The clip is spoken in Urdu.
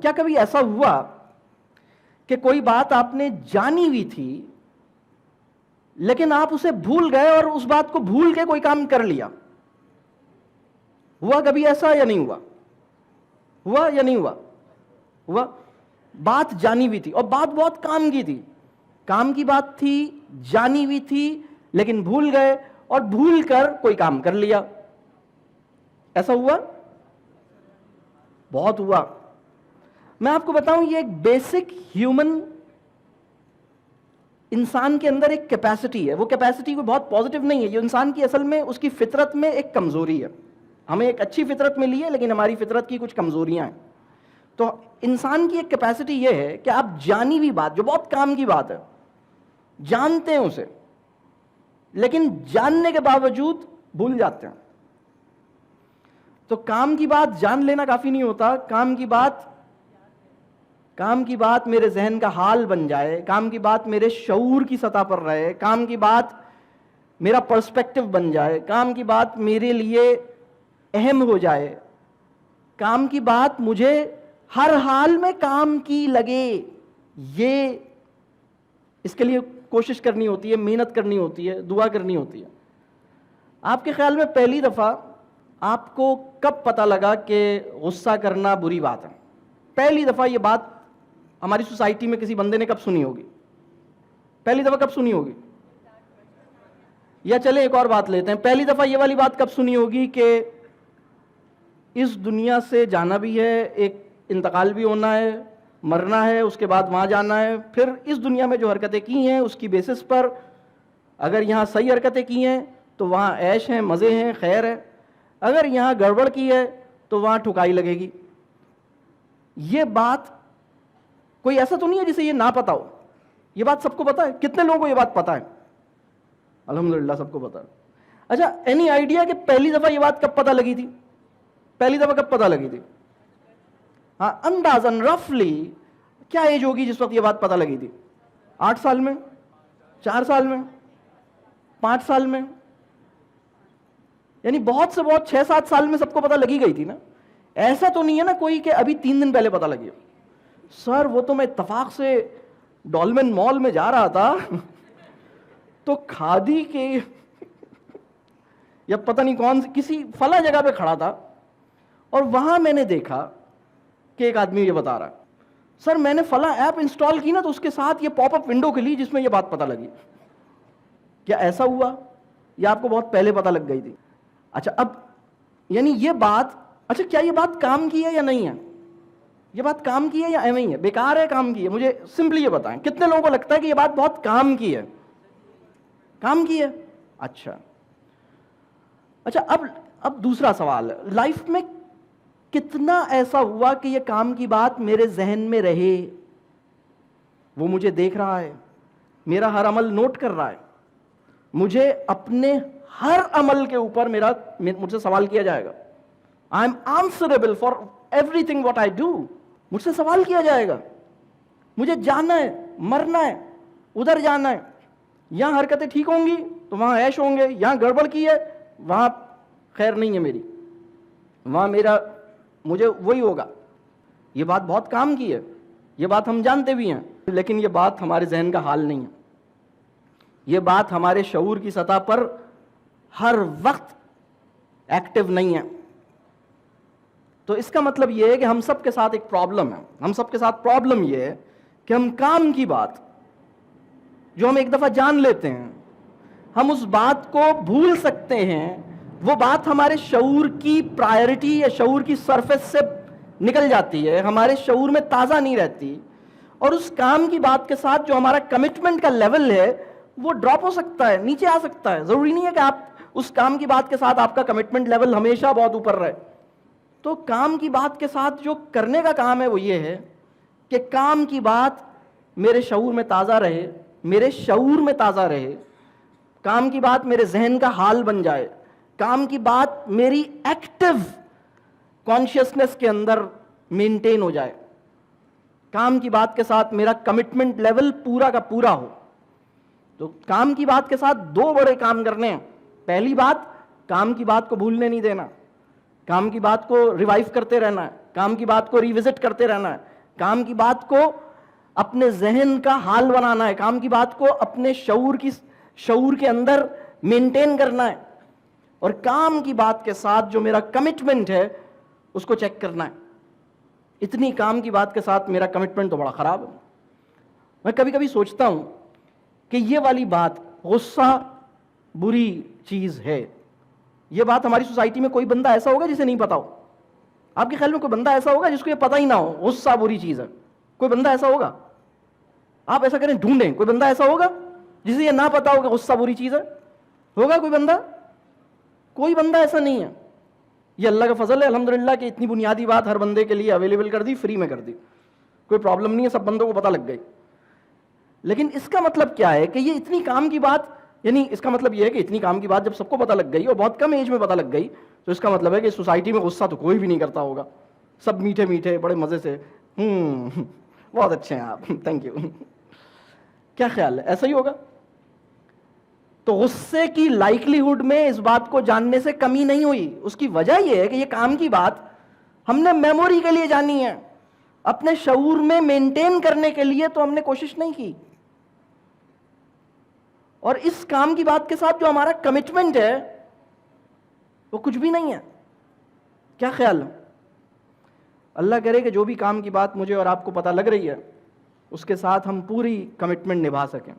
کیا کبھی ایسا ہوا کہ کوئی بات آپ نے جانی ہوئی تھی لیکن آپ اسے بھول گئے اور اس بات کو بھول کے کوئی کام کر لیا؟ ہوا کبھی ایسا یا نہیں ہوا؟ ہوا یا نہیں ہوا؟ ہوا. بات جانی ہوئی تھی اور بات بہت کام کی تھی، کام کی بات تھی، جانی ہوئی تھی، لیکن بھول گئے اور بھول کر کوئی کام کر لیا. ایسا ہوا؟ بہت ہوا. میں آپ کو بتاؤں، یہ ایک بیسک ہیومن انسان کے اندر ایک کیپیسٹی ہے. وہ کیپیسٹی کوئی بہت پازیٹیو نہیں ہے، یہ انسان کی اصل میں اس کی فطرت میں ایک کمزوری ہے. ہمیں ایک اچھی فطرت ملی ہے لیکن ہماری فطرت کی کچھ کمزوریاں ہیں. تو انسان کی ایک کیپیسٹی یہ ہے کہ آپ جانی ہوئی بات، جو بہت کام کی بات ہے، جانتے ہیں اسے لیکن جاننے کے باوجود بھول جاتے ہیں. تو کام کی بات جان لینا کافی نہیں ہوتا. کام کی بات میرے ذہن کا حال بن جائے، کام کی بات میرے شعور کی سطح پر رہے، کام کی بات میرا پرسپیکٹو بن جائے، کام کی بات میرے لیے اہم ہو جائے، کام کی بات مجھے ہر حال میں کام کی لگے. یہ اس کے لیے کوشش کرنی ہوتی ہے، محنت کرنی ہوتی ہے، دعا کرنی ہوتی ہے. آپ کے خیال میں پہلی دفعہ آپ کو کب پتہ لگا کہ غصہ کرنا بری بات ہے؟ پہلی دفعہ یہ بات ہماری سوسائٹی میں کسی بندے نے کب سنی ہوگی؟ پہلی دفعہ کب سنی ہوگی؟ یا چلے ایک اور بات لیتے ہیں، پہلی دفعہ یہ والی بات کب سنی ہوگی کہ اس دنیا سے جانا بھی ہے، ایک انتقال بھی ہونا ہے، مرنا ہے، اس کے بعد وہاں جانا ہے، پھر اس دنیا میں جو حرکتیں کی ہیں اس کی بیسس پر اگر یہاں صحیح حرکتیں کی ہیں تو وہاں عیش ہیں، مزے ہیں، خیر ہے، اگر یہاں گڑبڑ کی ہے تو وہاں ٹھکائی لگے گی. یہ بات کوئی ایسا تو نہیں ہے جسے یہ نہ پتا ہو. یہ بات سب کو پتا ہے. کتنے لوگوں کو یہ بات پتا ہے؟ الحمدللہ سب کو پتا ہے. اچھا، اینی آئیڈیا کہ پہلی دفعہ یہ بات کب پتا لگی تھی؟ پہلی دفعہ کب پتا لگی تھی؟ ہاں، اندازاً رفلی کیا ایج ہوگی جس وقت یہ بات پتا لگی تھی؟ 8 سال میں، 4 سال میں، 5 سال میں، یعنی بہت سے بہت 6-7 سال میں سب کو پتا لگی گئی تھی نا. ایسا تو نہیں ہے نا کوئی کہ ابھی 3 دن پہلے پتا لگی. سر وہ تو میں اتفاق سے ڈولمن مال میں جا رہا تھا تو کھادی کے یا پتہ نہیں کون سی کسی فلاں جگہ پہ کھڑا تھا اور وہاں میں نے دیکھا کہ ایک آدمی یہ بتا رہا ہے سر میں نے فلاں ایپ انسٹال کی نا تو اس کے ساتھ یہ پاپ اپ ونڈو کھلی جس میں یہ بات پتہ لگی. کیا ایسا ہوا یا آپ کو بہت پہلے پتہ لگ گئی تھی؟ اچھا، اب یعنی یہ بات، اچھا کیا یہ بات کام کی ہے یا نہیں ہے؟ یہ بات کام کی ہے یا ایویں ہی ہے، بیکار ہے، کام کی ہے؟ مجھے سمپلی یہ بتائیں، کتنے لوگوں کو لگتا ہے کہ یہ بات بہت کام کی ہے؟ کام کی ہے. اچھا اب دوسرا سوال ہے، لائف میں کتنا ایسا ہوا کہ یہ کام کی بات میرے ذہن میں رہے، وہ مجھے دیکھ رہا ہے، میرا ہر عمل نوٹ کر رہا ہے، مجھے اپنے ہر عمل کے اوپر مجھ سے سوال کیا جائے گا. I am answerable for everything what I do. مجھ سے سوال کیا جائے گا. مجھے جانا ہے، مرنا ہے، ادھر جانا ہے. یہاں حرکتیں ٹھیک ہوں گی تو وہاں عیش ہوں گے، یہاں گڑبڑ کی ہے وہاں خیر نہیں ہے میری، وہاں مجھے وہی ہوگا. یہ بات بہت کام کی ہے، یہ بات ہم جانتے بھی ہیں، لیکن یہ بات ہمارے ذہن کا حال نہیں ہے. یہ بات ہمارے شعور کی سطح پر ہر وقت ایکٹیو نہیں ہے. تو اس کا مطلب یہ ہے کہ ہم سب کے ساتھ ایک پرابلم ہے. ہم سب کے ساتھ پرابلم یہ ہے کہ ہم کام کی بات جو ہم ایک دفعہ جان لیتے ہیں، ہم اس بات کو بھول سکتے ہیں. وہ بات ہمارے شعور کی پرائرٹی یا شعور کی سرفیس سے نکل جاتی ہے، ہمارے شعور میں تازہ نہیں رہتی، اور اس کام کی بات کے ساتھ جو ہمارا کمٹمنٹ کا لیول ہے وہ ڈراپ ہو سکتا ہے، نیچے آ سکتا ہے. ضروری نہیں ہے کہ آپ اس کام کی بات کے ساتھ آپ کا کمٹمنٹ لیول ہمیشہ بہت اوپر رہے. تو کام کی بات کے ساتھ جو کرنے کا کام ہے وہ یہ ہے کہ کام کی بات میرے شعور میں تازہ رہے، میرے شعور میں تازہ رہے، کام کی بات میرے ذہن کا حال بن جائے، کام کی بات میری ایکٹیو کانشیسنس کے اندر مینٹین ہو جائے، کام کی بات کے ساتھ میرا کمٹمنٹ لیول پورا کا پورا ہو. تو کام کی بات کے ساتھ 2 بڑے کام کرنے ہیں. پہلی بات، کام کی بات کو بھولنے نہیں دینا، کام کی بات کو ریوائیو کرتے رہنا ہے، کام کی بات کو ریوزٹ کرتے رہنا ہے. کام کی بات کو اپنے ذہن کا حال بنانا ہے، کام کی بات کو اپنے شعور کے اندر مینٹین کرنا ہے، اور کام کی بات کے ساتھ جو میرا کمٹمنٹ ہے اس کو چیک کرنا ہے۔ اتنی کام کی بات کے ساتھ میرا کمٹمنٹ تو بڑا خراب ہے۔ میں کبھی کبھی سوچتا ہوں کہ یہ والی بات، غصہ بری چیز ہے، یہ بات ہماری سوسائٹی میں کوئی بندہ ایسا ہوگا جسے نہیں پتا ہو؟ آپ کے خیال میں کوئی بندہ ایسا ہوگا جس کو یہ پتہ ہی نہ ہو غصہ بری چیز ہے؟ کوئی بندہ ایسا ہوگا؟ آپ ایسا کریں، ڈھونڈیں، کوئی بندہ ایسا ہوگا جسے یہ نہ پتا ہو کہ غصہ بری چیز ہے؟ ہوگا کوئی بندہ؟ کوئی بندہ ایسا نہیں ہے۔ یہ اللہ کا فضل ہے الحمدللہ کہ اتنی بنیادی بات ہر بندے کے لیے اویلیبل کر دی، فری میں کر دی، کوئی پرابلم نہیں ہے، سب بندوں کو پتہ لگ گئی۔ لیکن اس کا مطلب کیا ہے کہ یہ اتنی کام کی بات، یعنی اس کا مطلب یہ ہے کہ اتنی کام کی بات جب سب کو پتہ لگ گئی اور بہت کم ایج میں پتہ لگ گئی، تو اس کا مطلب ہے کہ سوسائٹی میں غصہ تو کوئی بھی نہیں کرتا ہوگا، سب میٹھے میٹھے بڑے مزے سے، بہت اچھے ہیں آپ، تھینک یو۔ کیا خیال ہے، ایسا ہی ہوگا؟ تو غصے کی لائکلیہڈ میں اس بات کو جاننے سے کمی نہیں ہوئی۔ اس کی وجہ یہ ہے کہ یہ کام کی بات ہم نے میموری کے لیے جانی ہے، اپنے شعور میں مینٹین کرنے کے لیے تو ہم نے کوشش نہیں کی۔ اور اس کام کی بات کے ساتھ جو ہمارا کمٹمنٹ ہے وہ کچھ بھی نہیں ہے۔ کیا خیال ہے؟ اللہ کرے کہ جو بھی کام کی بات مجھے اور آپ کو پتہ لگ رہی ہے اس کے ساتھ ہم پوری کمٹمنٹ نبھا سکیں۔